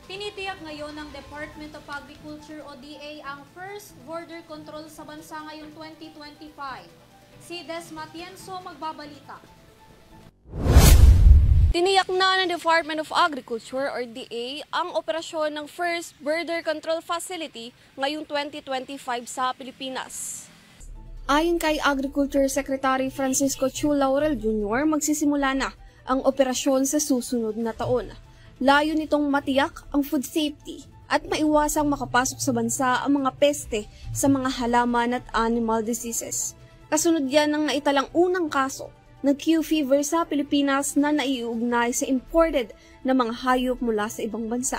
Tinitiyak ngayon ng Department of Agriculture o DA ang first border control sa bansa ngayong 2025. Si Des Matienzo magbabalita. Tiniyak na ng Department of Agriculture or DA ang operasyon ng first border control facility ngayong 2025 sa Pilipinas. Ayon kay Agriculture Secretary Francisco Chu Laurel Jr., magsisimula na ang operasyon sa susunod na taon. Layo nitong matiyak ang food safety at maiwasang makapasok sa bansa ang mga peste sa mga halaman at animal diseases. Kasunod yan ng naitalang unang kaso ng Q fever sa Pilipinas na naiuugnay sa imported na mga hayop mula sa ibang bansa.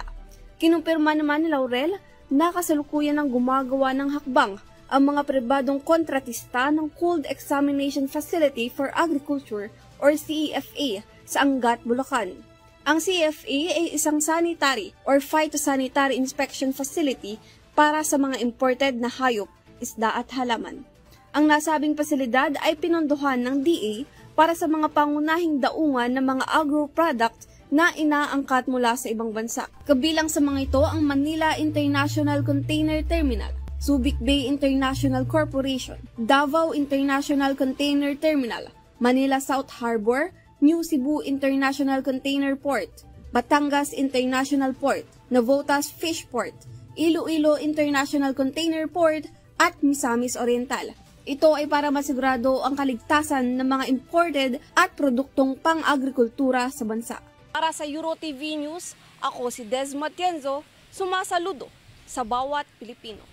Kinumpirma naman ni Laurel na kasalukuyan ng gumagawa ng hakbang ang mga pribadong kontratista ng Cold Examination Facility for Agriculture or CEFA sa Angat, Bulacan. Ang CEFA ay isang sanitary or phytosanitary inspection facility para sa mga imported na hayop, isda at halaman. Ang nasabing pasilidad ay pinondohan ng DA para sa mga pangunahing daungan ng mga agro-product na inaangkat mula sa ibang bansa. Kabilang sa mga ito ang Manila International Container Terminal, Subic Bay International Corporation, Davao International Container Terminal, Manila South Harbor, New Cebu International Container Port, Batangas International Port, Navotas Fish Port, Iloilo International Container Port at Misamis Oriental. Ito ay para masigurado ang kaligtasan ng mga imported at produktong pang-agrikultura sa bansa. Para sa EuroTV News, ako si Des Matienzo, sumasaludo sa bawat Pilipino.